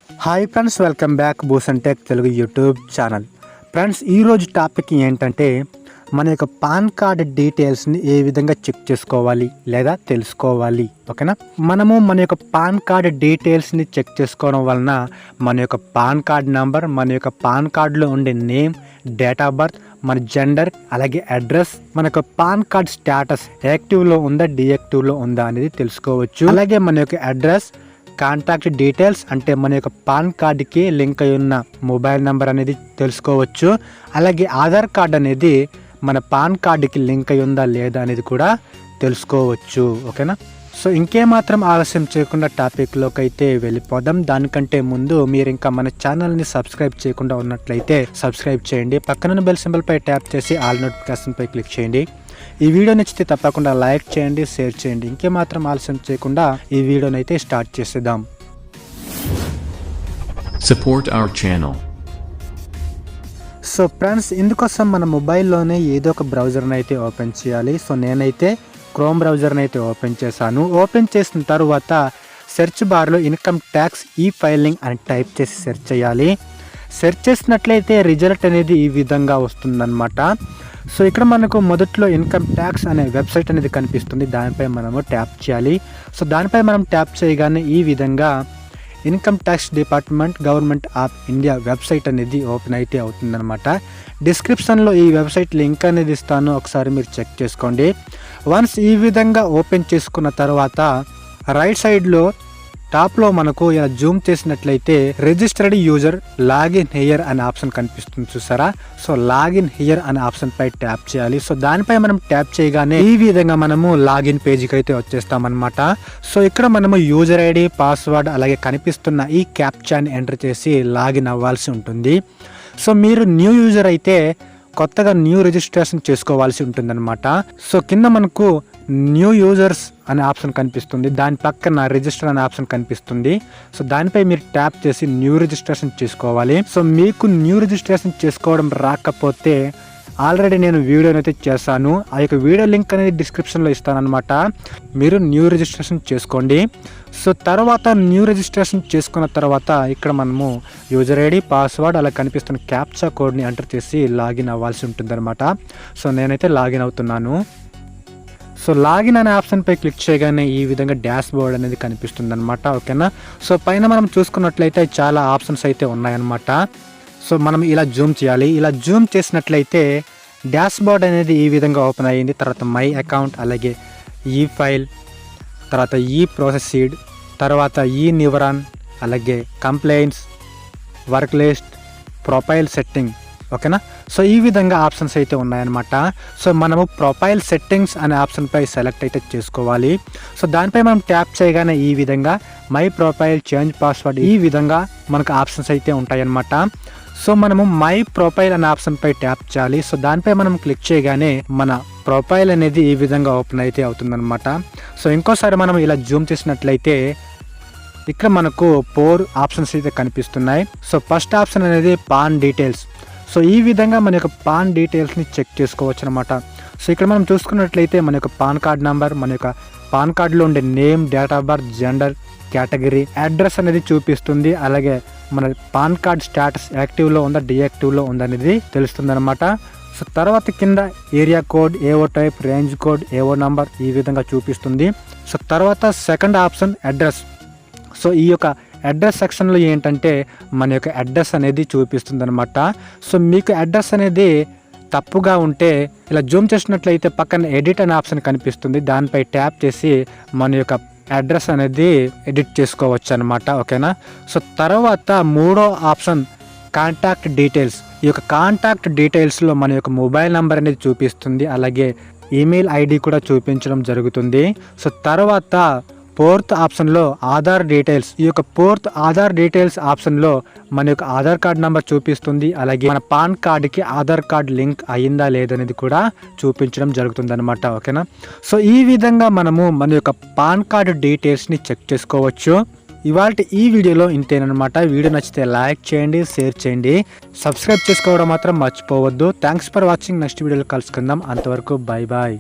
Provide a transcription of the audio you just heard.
Hi friends, welcome back Busan tech Telugu YouTube channel. Friends, ఈరోజు topic ఏంటంటే మన యొక్క పాన్ కార్డ్ డీటెయిల్స్ని ఏ విధంగా చెక్ చేసుకోవాలి లేదా తెలుసుకోవాలి. ఓకేనా, మనము మన యొక్క పాన్ కార్డ్ డీటెయిల్స్ని చెక్ చేసుకోవడం వలన మన యొక్క పాన్ కార్డ్ నెంబర్, మన యొక్క పాన్ కార్డులో ఉండే నేమ్, డేట్ ఆఫ్ బర్త్, మన జెండర్, అలాగే అడ్రస్, మన యొక్క పాన్ కార్డ్ స్టేటస్ యాక్టివ్లో ఉందా డీయాక్టివ్లో ఉందా అనేది తెలుసుకోవచ్చు. అలాగే మన యొక్క అడ్రస్, కాంటాక్ట్ డీటెయిల్స్ అంటే మన యొక్క పాన్ కార్డుకి లింక్ అయి ఉన్న మొబైల్ నెంబర్ అనేది తెలుసుకోవచ్చు. అలాగే ఆధార్ కార్డ్ అనేది మన పాన్ కార్డుకి లింక్ అయి ఉందా లేదా అనేది కూడా తెలుసుకోవచ్చు. ఓకేనా, సో ఇంకేమాత్రం ఆలస్యం చేయకుండా టాపిక్లోకి అయితే వెళ్ళిపోదాం. దానికంటే ముందు మీరు ఇంకా మన ఛానల్ని సబ్స్క్రైబ్ చేయకుండా ఉన్నట్లయితే సబ్స్క్రైబ్ చేయండి. పక్కన బెల్ సింబల్పై ట్యాప్ చేసి ఆల్ నోటిఫికేషన్పై క్లిక్ చేయండి. ఈ వీడియో నచ్చితే తప్పకుండా లైక్ చేయండి, షేర్ చేయండి. ఇంకేమాత్రం ఆలస్యం చేయకుండా ఈ వీడియోని అయితే స్టార్ట్ చేసేద్దాం. Support our channel. So friends, ఇందుకోసం మన మొబైల్లోనే ఏదో ఒక బ్రౌజర్ని అయితే ఓపెన్ చేయాలి. సో నేనైతే క్రోమ్ బ్రౌజర్ని అయితే ఓపెన్ చేశాను. ఓపెన్ చేసిన తర్వాత సెర్చ్ బార్లో ఇన్కమ్ ట్యాక్స్ ఈ ఫైలింగ్ అని టైప్ చేసి సెర్చ్ చేయాలి. సెర్చ్ చేసినట్లయితే రిజల్ట్ అనేది ఈ విధంగా వస్తుందన్నమాట. సో ఇక్కడ మనకు మొదట్లో ఇన్కమ్ ట్యాక్స్ అనే వెబ్సైట్ అనేది కనిపిస్తుంది. దానిపై మనము ట్యాప్ చేయాలి. సో దానిపై మనం ట్యాప్ చేయగానే ఈ విధంగా income tax department government of India website అనేది ఓపెన్ అయితే అవుతుందన్నమాట. డిస్క్రిప్షన్లో ఈ వెబ్సైట్ లింక్ అనేది ఇస్తాను, ఒకసారి మీరు చెక్ చేసుకోండి. వన్స్ ఈ విధంగా ఓపెన్ చేసుకున్న తర్వాత రైట్ సైడ్లో టాప్లో మనకు ఇలా జూమ్ చేసినట్లయితే రిజిస్టర్డ్ యూజర్ లాగిన్ హియర్ అనే ఆప్షన్ కనిపిస్తుంది, చూసారా? సో లాగిన్ హియర్ అనే ఆప్షన్ పై ట్యాప్ చేయాలి. సో దానిపై మనం ట్యాప్ చేయగానే ఈ విధంగా మనము లాగిన్ పేజీకి అయితే వచ్చేస్తామన్నమాట. సో ఇక్కడ మనము యూజర్ ఐడి, పాస్వర్డ్, అలాగే కనిపిస్తున్న ఈ క్యాప్చాని ఎంటర్ చేసి లాగిన్ అవ్వాల్సి ఉంటుంది. సో మీరు న్యూ యూజర్ అయితే కొత్తగా న్యూ రిజిస్ట్రేషన్ చేసుకోవాల్సి ఉంటుందన్నమాట. సో కింద మనకు న్యూ యూజర్స్ అనే ఆప్షన్ కనిపిస్తుంది, దాని పక్కన రిజిస్టర్ అనే ఆప్షన్ కనిపిస్తుంది. సో దానిపై మీరు ట్యాప్ చేసి న్యూ రిజిస్ట్రేషన్ చేసుకోవాలి. సో మీకు న్యూ రిజిస్ట్రేషన్ చేసుకోవడం రాకపోతే ఆల్రెడీ నేను వీడియోని అయితే చేశాను, ఆ యొక్క వీడియో లింక్ అనేది డిస్క్రిప్షన్లో ఇస్తానన్నమాట. మీరు న్యూ రిజిస్ట్రేషన్ చేసుకోండి. సో తర్వాత న్యూ రిజిస్ట్రేషన్ చేసుకున్న తర్వాత ఇక్కడ మనము యూజర్ ఐడి, పాస్వర్డ్, అలా కనిపిస్తున్న క్యాప్చా కోడ్ని ఎంటర్ చేసి లాగిన్ అవ్వాల్సి ఉంటుందన్నమాట. సో నేనైతే లాగిన్ అవుతున్నాను. సో లాగిన్ అనే ఆప్షన్పై క్లిక్ చేయగానే ఈ విధంగా డాష్ బోర్డ్ అనేది కనిపిస్తుంది అనమాట. ఓకేనా, సో పైన మనం చూసుకున్నట్లయితే చాలా ఆప్షన్స్ అయితే ఉన్నాయన్నమాట. సో మనం ఇలా జూమ్ చేయాలి. ఇలా జూమ్ చేసినట్లయితే డాష్ బోర్డ్ అనేది ఈ విధంగా ఓపెన్ అయ్యింది. తర్వాత మై అకౌంట్, అలాగే ఈ ఫైల్, తర్వాత ఈ ప్రొసీడ్, తర్వాత ఈ నివరాన్, అలాగే complaints, work list, profile setting. ఓకేనా, సో ఈ విధంగా ఆప్షన్స్ అయితే ఉన్నాయన్నమాట. సో మనము ప్రొఫైల్ సెట్టింగ్స్ అనే ఆప్షన్పై సెలెక్ట్ అయితే చేసుకోవాలి. సో దానిపై మనం ట్యాప్ చేయగానే ఈ విధంగా మై ప్రొఫైల్, చేంజ్ పాస్వర్డ్, ఈ విధంగా మనకు ఆప్షన్స్ అయితే ఉంటాయన్నమాట. సో మనము మై ప్రొఫైల్ అనే ఆప్షన్పై ట్యాప్ చేయాలి. సో దానిపై మనం క్లిక్ చేయగానే మన ప్రొఫైల్ అనేది ఈ విధంగా ఓపెన్ అయితే అవుతుందన్నమాట. సో ఇంకోసారి మనం ఇలా జూమ్ చేసినట్లయితే ఇక్కడ మనకు 4 ఆప్షన్స్ అయితే కనిపిస్తున్నాయి. సో ఫస్ట్ ఆప్షన్ అనేది పాన్ డీటెయిల్స్. సో ఈ విధంగా మన యొక్క పాన్ డీటెయిల్స్ని చెక్ చేసుకోవచ్చు అనమాట. సో ఇక్కడ మనం చూసుకున్నట్లయితే మన యొక్క పాన్ కార్డ్ నెంబర్, మన యొక్క పాన్ కార్డులో ఉండే name, date of birth, gender, category, address అనేది చూపిస్తుంది. అలాగే మన పాన్ కార్డ్ స్టేటస్ యాక్టివ్లో ఉందా డీయాక్టివ్లో ఉందా అనేది తెలుస్తుంది అనమాట. సో తర్వాత కింద area code, AO type, range code, AO number ఈ విధంగా చూపిస్తుంది. సో తర్వాత సెకండ్ ఆప్షన్ అడ్రస్. సో ఈ యొక్క అడ్రస్ సెక్షన్లో ఏంటంటే మన యొక్క అడ్రస్ అనేది చూపిస్తుంది అనమాట. సో మీకు అడ్రస్ అనేది తప్పుగా ఉంటే ఇలా జూమ్ చేసినట్లయితే పక్కన ఎడిట్ అనే ఆప్షన్ కనిపిస్తుంది, దానిపై ట్యాప్ చేసి మన యొక్క అడ్రస్ అనేది ఎడిట్ చేసుకోవచ్చు అనమాట. ఓకేనా, సో తర్వాత మూడో ఆప్షన్ కాంటాక్ట్ డీటెయిల్స్. ఈ యొక్క కాంటాక్ట్ డీటెయిల్స్లో మన యొక్క మొబైల్ నెంబర్ అనేది చూపిస్తుంది, అలాగే ఈమెయిల్ ఐడి కూడా చూపించడం జరుగుతుంది. సో తర్వాత ఫోర్త్ ఆప్షన్లో ఆధార్ డీటెయిల్స్. ఈ యొక్క ఫోర్త్ ఆధార్ డీటెయిల్స్ ఆప్షన్లో మన యొక్క ఆధార్ కార్డ్ నెంబర్ చూపిస్తుంది, అలాగే మన పాన్ కార్డుకి ఆధార్ కార్డ్ లింక్ అయ్యిందా లేదనేది కూడా చూపించడం జరుగుతుంది అనమాట. ఓకేనా, సో ఈ విధంగా మనము మన యొక్క పాన్ కార్డు డీటెయిల్స్ని చెక్ చేసుకోవచ్చు. ఇవాళ ఈ వీడియోలో ఇంతేనమాట. వీడియో నచ్చితే లైక్ చేయండి, షేర్ చేయండి, సబ్స్క్రైబ్ చేసుకోవడం మాత్రం మర్చిపోవద్దు. Thanks for watching. నెక్స్ట్ వీడియోలో కలుసుకుందాం. అంతవరకు బై బాయ్.